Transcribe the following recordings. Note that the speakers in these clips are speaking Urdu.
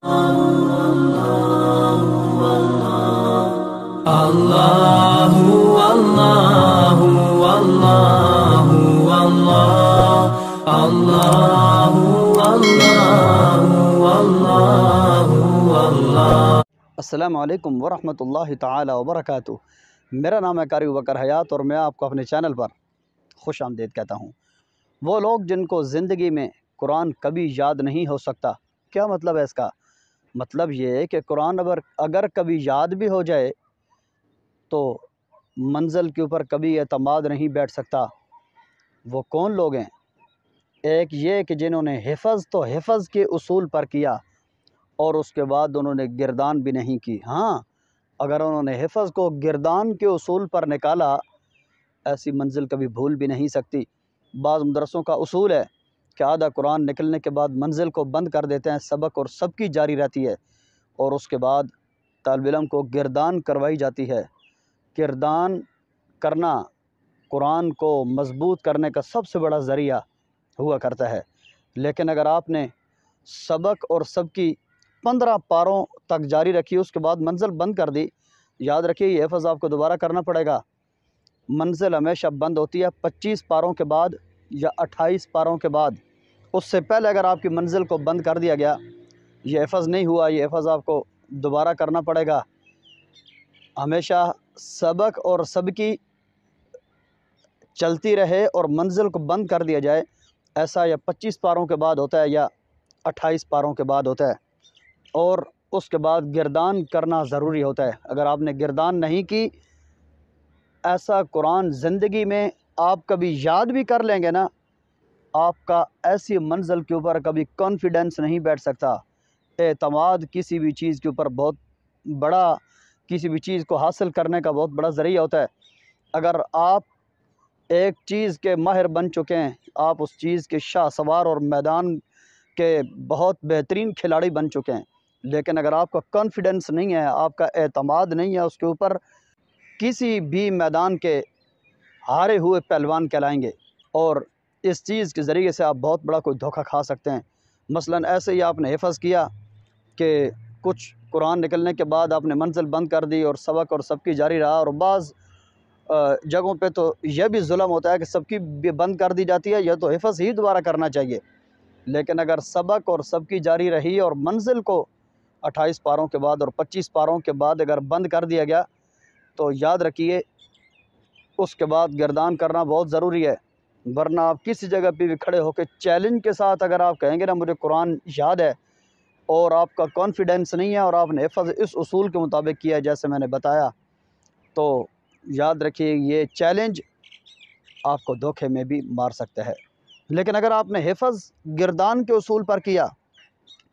Allahu Allahu Allahu Allahu Allahu Allahu। السلام علیکم ورحمۃ اللہ تعالی وبرکاتہ۔ میرا نام ہے قاری بکر حیات اور میں آپ کو اپنے چینل پر خوش آمدید کہتا ہوں۔ وہ لوگ جن کو زندگی میں قرآن کبھی یاد نہیں ہو سکتا، کیا مطلب ہے اس کا؟ مطلب یہ ہے کہ قرآن اگر کبھی یاد بھی ہو جائے تو منزل کے اوپر کبھی اعتماد نہیں بیٹھ سکتا۔ وہ کون لوگ ہیں؟ ایک یہ کہ جنہوں نے حفظ کے اصول پر کیا اور اس کے بعد انہوں نے گردان بھی نہیں کی۔ ہاں، اگر انہوں نے حفظ کو گردان کے اصول پر نکالا، ایسی منزل کبھی بھول بھی نہیں سکتی۔ بعض مدرسوں کا اصول ہے کہ آدھا قرآن نکلنے کے بعد منزل کو بند کر دیتے ہیں، سبق اور سب کی جاری رہتی ہے، اور اس کے بعد طالب علم کو گردان کروائی جاتی ہے۔ گردان کرنا قرآن کو مضبوط کرنے کا سب سے بڑا ذریعہ ہوا کرتا ہے۔ لیکن اگر آپ نے سبق اور سب کی 15 پاروں تک جاری رکھی، اس کے بعد منزل بند کر دی، یاد رکھیے یہ حفظ آپ کو دوبارہ کرنا پڑے گا۔ منزل ہمیشہ بند ہوتی ہے 25 پاروں کے بعد یا 28 پاروں کے بعد۔ اس سے پہلے اگر آپ کی منزل کو بند کر دیا گیا، یہ حفظ نہیں ہوا، یہ حفظ آپ کو دوبارہ کرنا پڑے گا۔ ہمیشہ سبق اور سب کی چلتی رہے اور منزل کو بند کر دیا جائے، ایسا یا 25 پاروں کے بعد ہوتا ہے یا 28 پاروں کے بعد ہوتا ہے، اور اس کے بعد گردان کرنا ضروری ہوتا ہے۔ اگر آپ نے گردان نہیں کی، ایسا قرآن زندگی میں آپ کبھی یاد بھی کر لیں گے نا، آپ کا ایسی منزل کے اوپر کبھی کانفیڈنس نہیں بیٹھ سکتا۔ اعتماد کسی بھی چیز کے اوپر بہت بڑا، کسی بھی چیز کو حاصل کرنے کا بہت بڑا ذریعہ ہوتا ہے۔ اگر آپ ایک چیز کے ماہر بن چکے ہیں، آپ اس چیز کے شاہ سوار اور میدان کے بہت بہترین کھلاڑی بن چکے ہیں، لیکن اگر آپ کا کانفیڈنس نہیں ہے، آپ کا اعتماد نہیں ہے اس کے اوپر، کسی بھی میدان کے ہارے ہوئے پہلوان کہلائیں گے، اور اس چیز کے ذریعے سے آپ بہت بڑا کوئی دھوکہ کھا سکتے ہیں۔ مثلاً ایسے ہی آپ نے حفظ کیا کہ کچھ قرآن نکلنے کے بعد آپ نے منزل بند کر دی اور سبق اور سب کی جاری رہا، اور بعض جگہوں پہ تو یہ بھی ظلم ہوتا ہے کہ سب کی بھی بند کر دی جاتی ہے، یا تو حفظ ہی دوبارہ کرنا چاہیے۔ لیکن اگر سبق اور سب کی جاری رہی اور منزل کو 28 پاروں کے بعد اور 25 پاروں کے بعد اگر بند کر دیا گیا، تو یاد رکھیے اس کے بعد گردان کرنا بہت ضروری ہے۔ ورنہ آپ کسی جگہ پہ بھی کھڑے ہو کے چیلنج کے ساتھ اگر آپ کہیں گے نا مجھے قرآن یاد ہے، اور آپ کا کانفیڈنس نہیں ہے اور آپ نے حفظ اس اصول کے مطابق کیا ہے جیسے میں نے بتایا، تو یاد رکھیے یہ چیلنج آپ کو دھوکے میں بھی مار سکتا ہے۔ لیکن اگر آپ نے حفظ گردان کے اصول پر کیا،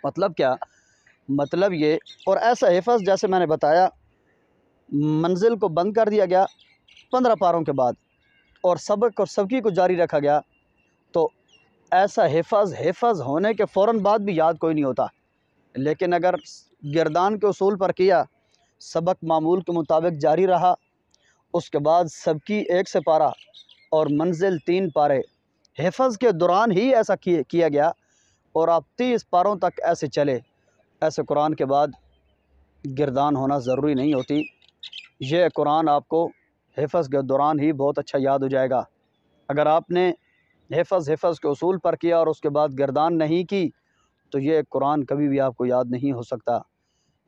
مطلب کیا؟ مطلب یہ، اور ایسا حفظ جیسے میں نے بتایا منزل کو بند کر دیا گیا 15 پاروں کے بعد، اور سبق اور سبکی کو جاری رکھا گیا، تو ایسا حفظ ہونے کے فوراً بعد بھی یاد کوئی نہیں ہوتا۔ لیکن اگر گردان کے اصول پر کیا، سبق معمول کے مطابق جاری رہا، اس کے بعد سب کی 1 سپارہ اور منزل 3 پارے، حفظ کے دوران ہی ایسا کیا گیا اور آپ 30 پاروں تک ایسے چلے، ایسے قرآن کے بعد گردان ہونا ضروری نہیں ہوتی۔ یہ قرآن آپ کو حفظ کے دوران ہی بہت اچھا یاد ہو جائے گا۔ اگر آپ نے حفظ کے اصول پر کیا اور اس کے بعد گردان نہیں کی، تو یہ قرآن کبھی بھی آپ کو یاد نہیں ہو سکتا۔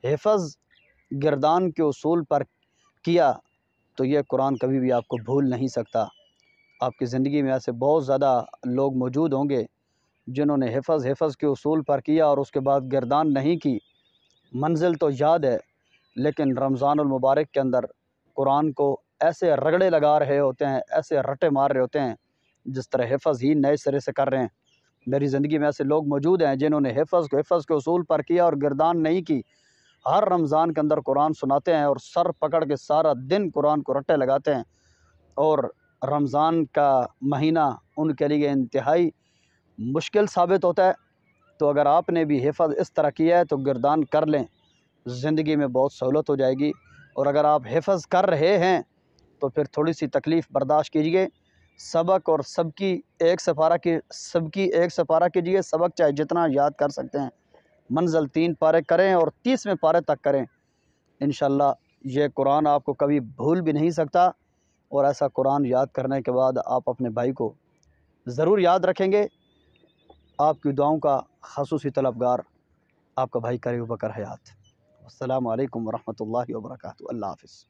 حفظ گردان کے اصول پر کیا تو یہ قرآن کبھی بھی آپ کو بھول نہیں سکتا۔ آپ کی زندگی میں ایسے بہت زیادہ لوگ موجود ہوں گے جنہوں نے حفظ کے اصول پر کیا اور اس کے بعد گردان نہیں کی، منزل تو یاد ہے، لیکن رمضان المبارک کے اندر قرآن کو ایسے رگڑے لگا رہے ہوتے ہیں، ایسے رٹے مار رہے ہوتے ہیں جس طرح حفظ ہی نئے سرے سے کر رہے ہیں۔ میری زندگی میں ایسے لوگ موجود ہیں جنہوں نے حفظ کے اصول پر کیا اور گردان نہیں کی، ہر رمضان کے اندر قرآن سناتے ہیں اور سر پکڑ کے سارا دن قرآن کو رٹے لگاتے ہیں، اور رمضان کا مہینہ ان کے لیے انتہائی مشکل ثابت ہوتا ہے۔ تو اگر آپ نے بھی حفظ اس طرح کیا ہے تو گردان کر لیں، زندگی میں بہت سہولت ہو جائے گی۔ اور اگر آپ حفظ کر رہے ہیں تو پھر تھوڑی سی تکلیف برداشت کیجیے، سبق اور سب کی 1 سپارہ کیجیے، سبق چاہے جتنا یاد کر سکتے ہیں منزل 3 پارے کریں اور 30ویں پارے تک کریں، انشاءاللہ یہ قرآن آپ کو کبھی بھول بھی نہیں سکتا، اور ایسا قرآن یاد کرنے کے بعد آپ اپنے بھائی کو ضرور یاد رکھیں گے۔ آپ کی دعاؤں کا خصوصی طلبگار آپ کا بھائی قاری ابوبکر حیات۔ السلام علیکم ورحمۃ اللہ وبرکاتہ۔ اللہ حافظ۔